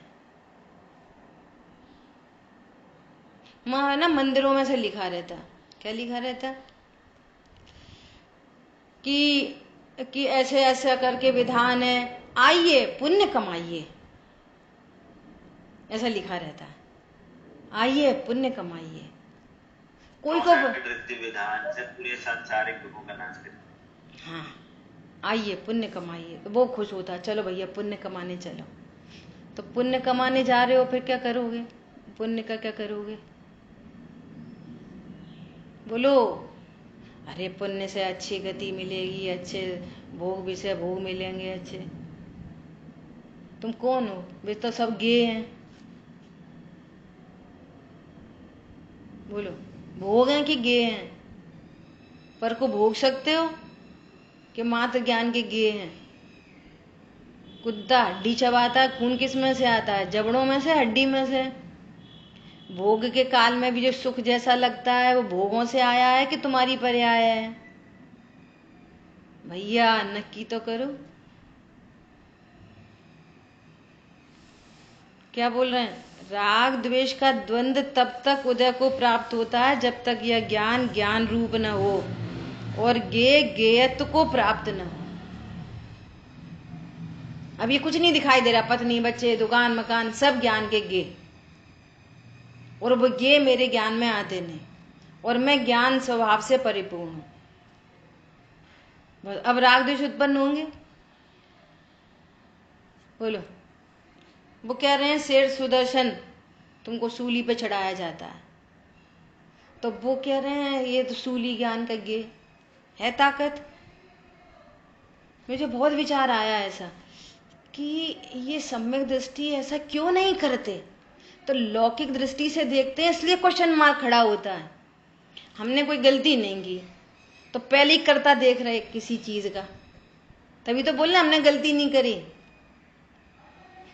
वहां ना मंदिरों में से लिखा रहता, क्या लिखा रहता कि ऐसे ऐसा करके विधान है, आइए पुण्य कमाइए, ऐसा लिखा रहता है। आइए पुण्य कमाइए। कोई को विधान से पूरे सांसारिक दुखों का नाश करें। हाँ, आइए पुण्य कमाइए, तो वो खुश होता, चलो भैया पुण्य कमाने चलो। तो पुण्य कमाने जा रहे हो, फिर क्या करोगे? पुण्य का क्या करोगे? बोलो। अरे पुण्य से अच्छी गति मिलेगी, अच्छे भोग विषय भोग मिलेंगे अच्छे। तुम कौन हो? वे तो सब गे हैं। बोलो, भोग हैं कि गे हैं? पर को भोग सकते हो कि मात्र ज्ञान के गे हैं? कुत्ता हड्डी चबाता है, खून किस में से आता है? जबड़ों में से, हड्डी में से? भोग के काल में भी जो सुख जैसा लगता है वो भोगों से आया है कि तुम्हारी पर्याय है? भैया नक्की तो करो। क्या बोल रहे हैं? राग द्वेष का द्वंद तब तक उदय को प्राप्त होता है जब तक यह ज्ञान ज्ञान रूप न हो और गेयत्व को प्राप्त न हो। अब ये कुछ नहीं दिखाई दे रहा, पत्नी बच्चे दुकान मकान सब ज्ञान के गे, और वो गे मेरे ज्ञान में आते नहीं, और मैं ज्ञान स्वभाव से परिपूर्ण हूं। अब राग द्वेष उत्पन्न होंगे? बोलो। वो कह रहे हैं शेर सुदर्शन तुमको सूली पे चढ़ाया जाता है, तो वो कह रहे हैं ये तो सूली ज्ञान का गे है ताकत। मुझे बहुत विचार आया ऐसा कि ये सम्यक दृष्टि ऐसा क्यों नहीं करते, तो लौकिक दृष्टि से देखते हैं इसलिए क्वेश्चन मार्क खड़ा होता है। हमने कोई गलती नहीं की तो पहले ही करता देख रहे किसी चीज का, तभी तो बोलना हमने गलती नहीं करी।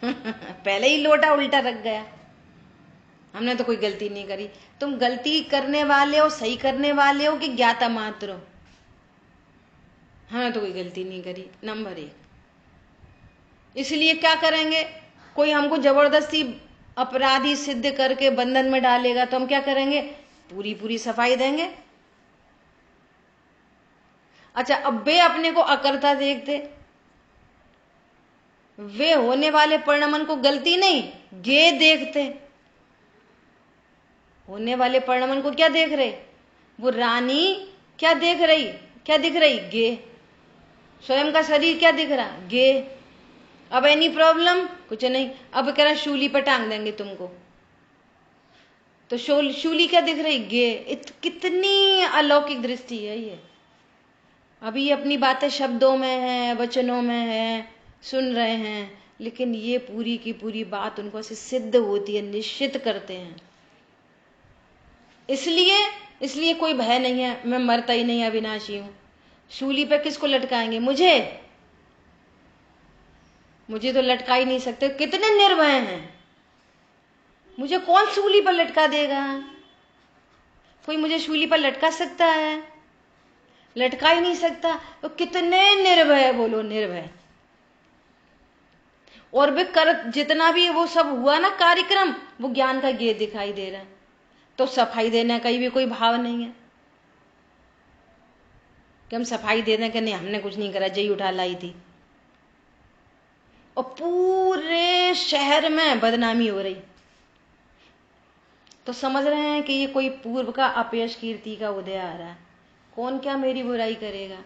पहले ही लोटा उल्टा रख गया, हमने तो कोई गलती नहीं करी। तुम गलती करने वाले हो, सही करने वाले हो कि ज्ञाता मात्र हो? हमने तो कोई गलती नहीं करी, नंबर 1। इसलिए क्या करेंगे, कोई हमको जबरदस्ती अपराधी सिद्ध करके बंधन में डालेगा तो हम क्या करेंगे? पूरी पूरी सफाई देंगे। अच्छा, अब वे अपने को अकर्ता देखते, वे होने वाले परिणाम को गलती नहीं गे देखते। होने वाले परिणाम को क्या देख रहे? वो रानी क्या देख रही, क्या दिख रही? गे। स्वयं का शरीर क्या दिख रहा? गे। अब एनी प्रॉब्लम? कुछ नहीं। अब कह रहा शूली पर टांग देंगे तुमको, तो शूली क्या दिख रही? गे। कितनी अलौकिक दृष्टि है ये। अभी अपनी बातें शब्दों में है, वचनों में है, सुन रहे हैं, लेकिन ये पूरी की पूरी बात उनको से सिद्ध होती है, निश्चित करते हैं। इसलिए कोई भय नहीं है, मैं मरता ही नहीं, अविनाशी हूं। शूली पे किसको लटकाएंगे? मुझे तो लटका ही नहीं सकते। कितने निर्भय हैं, मुझे कौन सूली पर लटका देगा? कोई मुझे सूली पर लटका सकता है? लटका ही नहीं सकता। तो कितने निर्भय, बोलो निर्भय। और वे कर जितना भी वो सब हुआ ना कार्यक्रम, वो ज्ञान का गे दिखाई दे रहा है। तो सफाई देने का भी कोई भाव नहीं है कि हम सफाई दे दें कि नहीं हमने कुछ नहीं करा, जई उठा लाई थी। और पूरे शहर में बदनामी हो रही, तो समझ रहे हैं कि ये कोई पूर्व का अपयश कीर्ति का उदय आ रहा है। कौन क्या मेरी बुराई करेगा?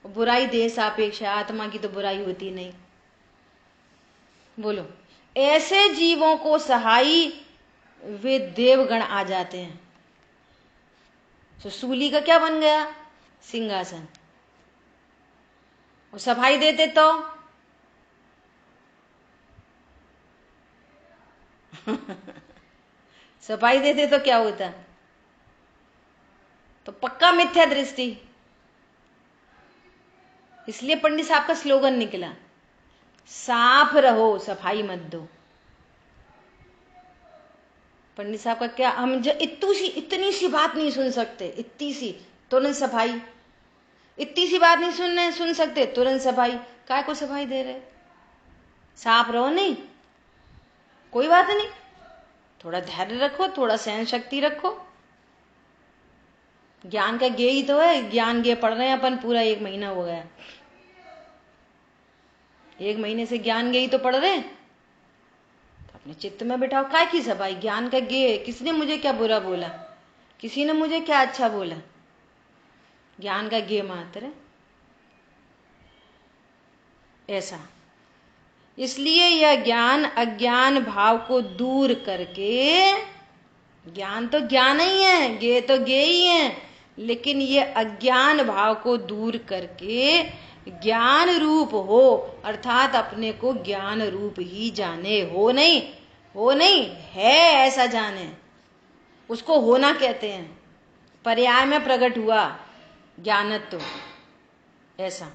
बुराई देह सापेक्ष है, आत्मा की तो बुराई होती नहीं। बोलो, ऐसे जीवों को सहाई वे देवगण आ जाते हैं। तो सूली का क्या बन गया? सिंहासन। और सफाई देते तो सफाई देते तो क्या होता? तो पक्का मिथ्या दृष्टि। इसलिए पंडित साहब का स्लोगन निकला, साफ रहो सफाई मत दो। पंडित साहब का क्या, हम जो इतनी सी बात नहीं सुन सकते, इतनी सी तुरंत सफाई, इतनी सी बात नहीं सुन सकते तुरंत सफाई। काय को सफाई दे रहे? साफ रहो नहीं, कोई बात नहीं, थोड़ा धैर्य रखो, थोड़ा सहन शक्ति रखो। ज्ञान का गे ही तो है, ज्ञान गे पढ़ रहे हैं अपन, पूरा 1 महीना हो गया। 1 महीने से ज्ञान गे ही तो पढ़ रहे हैं। तो अपने चित्त में बिठाओ, काय की सफाई? ज्ञान का गे, किसने मुझे क्या बुरा बोला, किसी ने मुझे क्या अच्छा बोला? ज्ञान का गे मात्र ऐसा। इसलिए यह ज्ञान अज्ञान भाव को दूर करके, ज्ञान तो ज्ञान ही है, गे तो गे ही है, लेकिन ये अज्ञान भाव को दूर करके ज्ञान रूप हो, अर्थात अपने को ज्ञान रूप ही जाने। हो नहीं है ऐसा जाने, उसको होना कहते हैं। पर्याय में प्रकट हुआ ज्ञानत्व ऐसा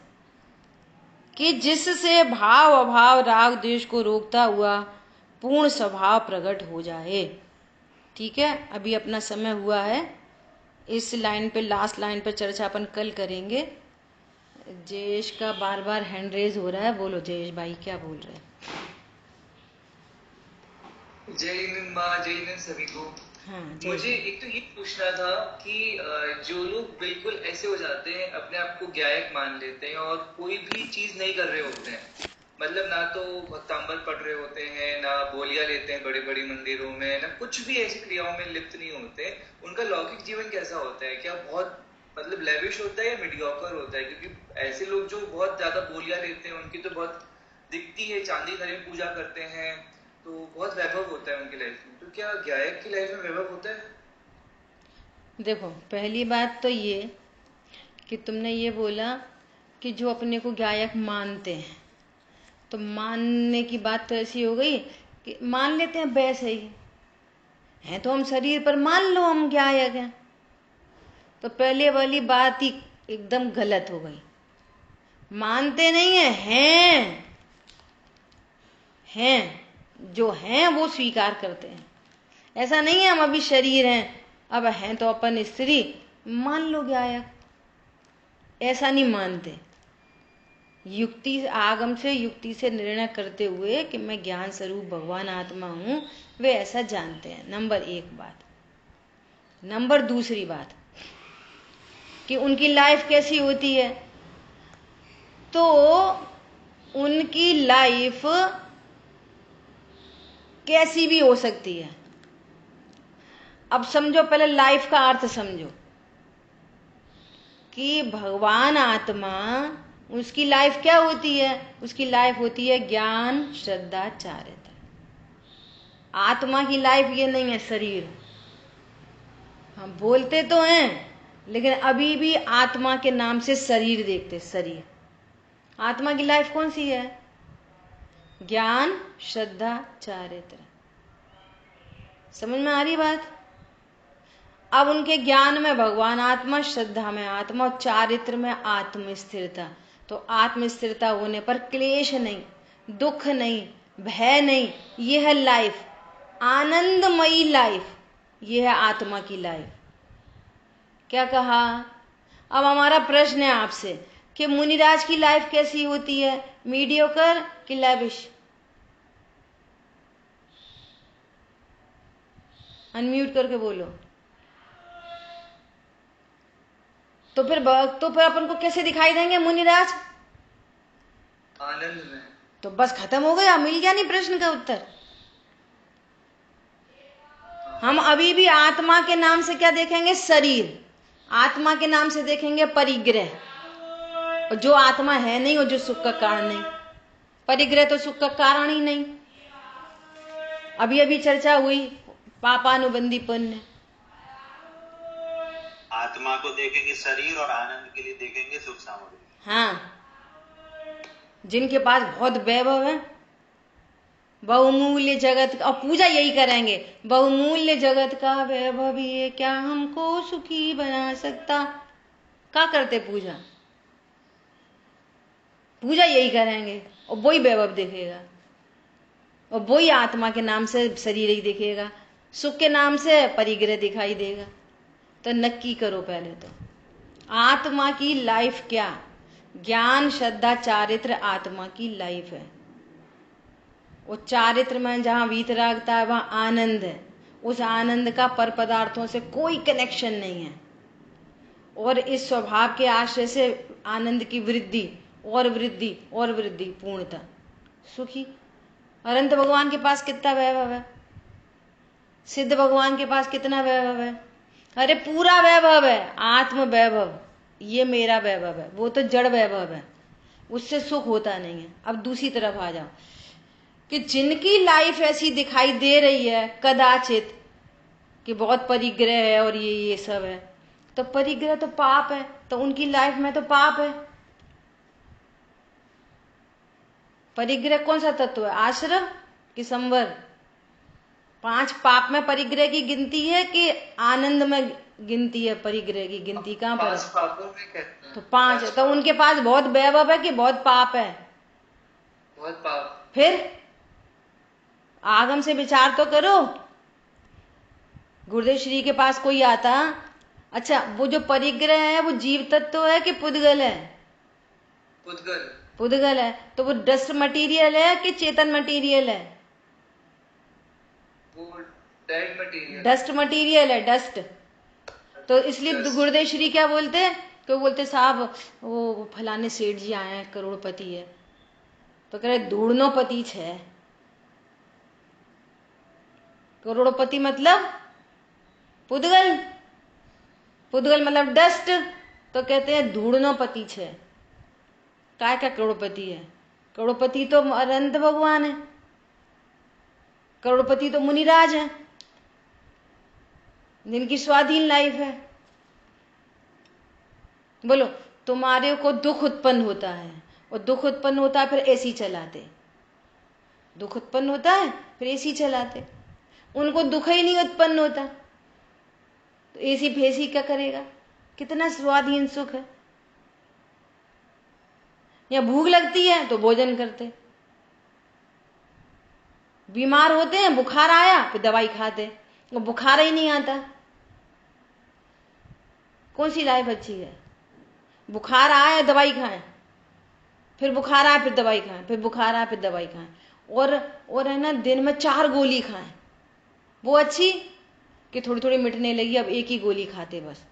कि जिससे भाव अभाव राग द्वेष को रोकता हुआ पूर्ण स्वभाव प्रकट हो जाए। ठीक है, अभी अपना समय हुआ है। इस लाइन पे, लास्ट लाइन पे चर्चा अपन कल करेंगे। जयेश का बार बार हैंड रेज हो रहा है। बोलो जयेश भाई, क्या बोल रहे हैं? जय हिंद माँ, जय हिंद सभी को। हाँ, मुझे एक तो ये पूछना था कि जो लोग बिल्कुल ऐसे हो जाते हैं, अपने आप को गायक मान लेते हैं और कोई भी चीज नहीं कर रहे होते हैं, मतलब ना तो भक्तांबर पढ़ रहे होते हैं, ना बोलियां लेते हैं बड़े बड़े मंदिरों में, ना कुछ भी ऐसी क्रियाओं में लिप्त नहीं होते, उनका लौकिक जीवन कैसा होता है? क्या बहुत मतलब लेविश होता है या मीडियोकर होता है? क्योंकि ऐसे लोग जो बहुत ज्यादा बोलियां लेते हैं, उनकी तो बहुत दिखती है, चांदी घरे में पूजा करते हैं, तो बहुत वैभव होता है उनकी लाइफ में। तो क्या गायक की लाइफ में वैभव होता है? देखो, पहली बात तो ये कि तुमने ये बोला कि जो अपने को गायक मानते हैं, तो मानने की बात तो ऐसी हो गई कि मान लेते हैं वैसे ही है, तो हम शरीर पर मान लो हम गायक हैं। तो पहले वाली बात ही एकदम गलत हो गई। मानते नहीं है, हैं जो हैं वो स्वीकार करते हैं। ऐसा नहीं है हम अभी शरीर हैं, अब हैं तो अपन स्त्री, मान लो गायक, ऐसा नहीं मानते। युक्ति, आगम से युक्ति से निर्णय करते हुए कि मैं ज्ञान स्वरूप भगवान आत्मा हूं, वे ऐसा जानते हैं। नंबर एक बात। नंबर दूसरी बात कि उनकी लाइफ कैसी होती है, तो उनकी लाइफ कैसी भी हो सकती है। अब समझो, पहले लाइफ का अर्थ समझो कि भगवान आत्मा, उसकी लाइफ क्या होती है? उसकी लाइफ होती है ज्ञान, श्रद्धा, चारित्र। आत्मा की लाइफ ये नहीं है शरीर। हम बोलते तो हैं, लेकिन अभी भी आत्मा के नाम से शरीर देखते। शरीर, आत्मा की लाइफ कौन सी है? ज्ञान, श्रद्धा, चारित्र। समझ में आ रही बात? अब उनके ज्ञान में भगवान आत्मा, श्रद्धा में आत्मा और चारित्र में आत्म स्थिरता। तो आत्म स्थिरता होने पर क्लेश नहीं, दुख नहीं, भय नहीं। ये है लाइफ, आनंदमयी लाइफ। ये है आत्मा की लाइफ। क्या कहा? अब हमारा प्रश्न है आपसे कि मुनिराज की लाइफ कैसी होती है? मीडियोकर कि लैविश? अनम्यूट करके बोलो। तो फिर अपन को कैसे दिखाई देंगे मुनिराज? आनंद में। तो बस खत्म हो गया, मिल गया नहीं प्रश्न का उत्तर। हम अभी भी आत्मा के नाम से क्या देखेंगे? शरीर। आत्मा के नाम से देखेंगे परिग्रह, और जो आत्मा है नहीं, और जो सुख का कारण नहीं। परिग्रह तो सुख का कारण ही नहीं। अभी अभी चर्चा हुई पापानुबंधी पुण्य। आत्मा को देखेंगे शरीर और आनंद के लिए देखेंगे सुख सामग्री। हाँ, जिनके पास बहुत वैभव है, बहुमूल्य जगत का, और पूजा यही करेंगे, बहुमूल्य जगत का वैभव ये क्या हमको सुखी बना सकता। क्या करते? पूजा। पूजा यही करेंगे और वही वैभव दिखेगा, और वही आत्मा के नाम से शरीर ही दिखेगा, सुख के नाम से परिग्रह दिखाई देगा। तो नक्की करो पहले तो आत्मा की लाइफ क्या? ज्ञान, श्रद्धा, चारित्र आत्मा की लाइफ है। वो चारित्र में जहां वीतरागता है, वहां आनंद है। उस आनंद का पर पदार्थों से कोई कनेक्शन नहीं है, और इस स्वभाव के आश्रय से आनंद की वृद्धि और वृद्धि और वृद्धि, पूर्णता सुखी। अनंत भगवान के पास कितना वैभव है, सिद्ध भगवान के पास कितना वैभव है? अरे पूरा वैभव है, आत्म वैभव। ये मेरा वैभव है, वो तो जड़ वैभव है, उससे सुख होता नहीं है। अब दूसरी तरफ आ जाओ कि जिनकी लाइफ ऐसी दिखाई दे रही है कदाचित कि बहुत परिग्रह है और ये सब है, तो परिग्रह तो पाप है, तो उनकी लाइफ में तो पाप है। परिग्रह कौन सा तत्व है? आश्रम कि संवर? 5 पाप में परिग्रह की गिनती है कि आनंद में गिनती है? परिग्रह की गिनती कहाँ पर है? 5 पापों में कहते हैं। तो 5 है, तो उनके पास बहुत वैभव है कि बहुत पाप है? बहुत पाप। फिर आगम से विचार तो करो। गुरुदेव श्री के पास कोई आता, अच्छा वो जो परिग्रह है वो जीव तत्व है कि पुद्गल है? पुद्गल। पुद्गल है। तो वो डस्ट मटेरियल है कि चेतन मटेरियल है? वो डेड मटेरियल। डस्ट मटेरियल है, डस्ट। तो इसलिए गुरुदेव श्री क्या बोलते हैं, तो बोलते साहब वो फलाने सेठ जी आए हैं, करोड़पति है, तो कह रहे धूर्णोपति है। करोड़पति मतलब पुद्गल, पुद्गल मतलब डस्ट, तो कहते हैं धूर्णोपति है। काय का करोड़पति है? करोड़पति तो अनंत भगवान है, करोड़पति तो मुनिराज है जिनकी स्वाधीन लाइफ है। बोलो, तुम्हारे को दुख उत्पन्न होता है, और दुख उत्पन्न होता है फिर एसी चलाते, दुख उत्पन्न होता है फिर एसी चलाते, उनको दुख ही नहीं उत्पन्न होता तो एसी फेसी क्या करेगा? कितना स्वाधीन सुख है। या भूख लगती है तो भोजन करते, बीमार होते हैं, बुखार आया फिर दवाई खाते, वो बुखार ही नहीं आता। कौन सी लाइफ अच्छी है? बुखार आया दवाई खाएं, फिर बुखार आया फिर दवाई खाएं, फिर बुखार आया फिर दवाई खाएं, और है ना दिन में 4 गोली खाएं, वो अच्छी कि थोड़ी थोड़ी मिटने लगी अब एक ही गोली खाते, बस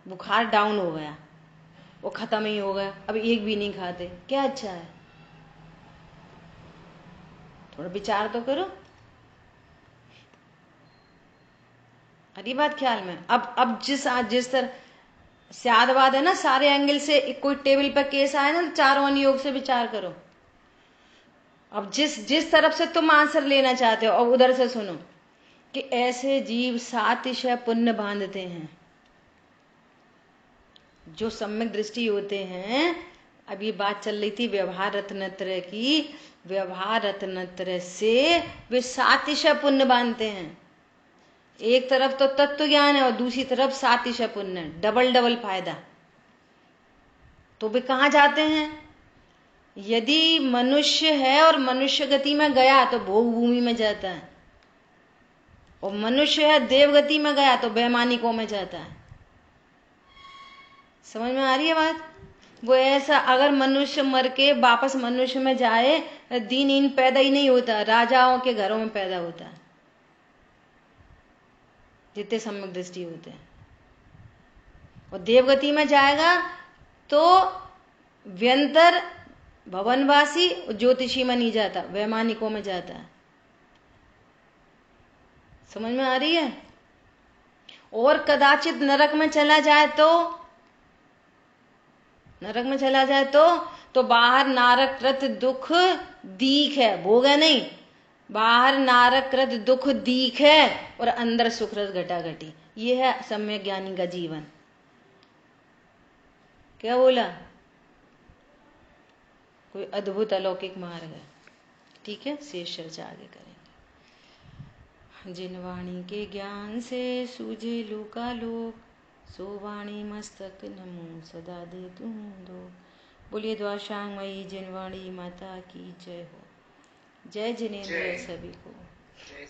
बुखार डाउन हो गया, वो खत्म ही हो गया, अब एक भी नहीं खाते, क्या अच्छा है? थोड़ा विचार तो करो। अरे बात ख्याल में। अब जिस तरह स्यादवाद है ना, सारे एंगल से कोई टेबल पर केस आए ना, चारों अनुयोग से विचार करो। अब जिस तरफ से तुम आंसर लेना चाहते हो, अब उधर से सुनो कि ऐसे जीव 7 पुण्य बांधते हैं जो सम्यक दृष्टि होते हैं। अब ये बात चल रही थी व्यवहार रत्नत्रय की, व्यवहार रत्नत्रय से वे 7 पुण्य बांधते हैं। एक तरफ तो तत्व ज्ञान है और दूसरी तरफ 7 पुण्य, डबल डबल फायदा। तो वे कहाँ जाते हैं? यदि मनुष्य है और मनुष्य गति में गया तो भोग भूमि में जाता है, और मनुष्य है देवगति में गया तो वैमानिकों में जाता है। समझ में आ रही है बात? वो ऐसा अगर मनुष्य मर के वापस मनुष्य में जाए, दीन पैदा ही नहीं होता, राजाओं के घरों में पैदा होता है जितने सम्यक दृष्टि होते हैं। और देवगति में जाएगा तो व्यंतर भवनवासी ज्योतिषी में नहीं जाता, वैमानिकों में जाता है। समझ में आ रही है? और कदाचित नरक में चला जाए तो, नरक में चला जाए तो बाहर नारकृत दुख दीख है, भोग है नहीं, बाहर नारकृत दुख दीख है और अंदर सुखरस घटाघटी। ये है सम्यक ज्ञानी का जीवन। क्या बोला? कोई अद्भुत अलौकिक मार्ग है। ठीक है, शेष चर्चा आगे करेंगे। जिन वाणी के ज्ञान से सूझे लोकालोक, सो वाणी मस्तक नमो सदा दे तुम दो। बोलिए द्वाशांगमयी जिनवाणी माता की जय हो। जय जिनेन्द्र सभी को। जय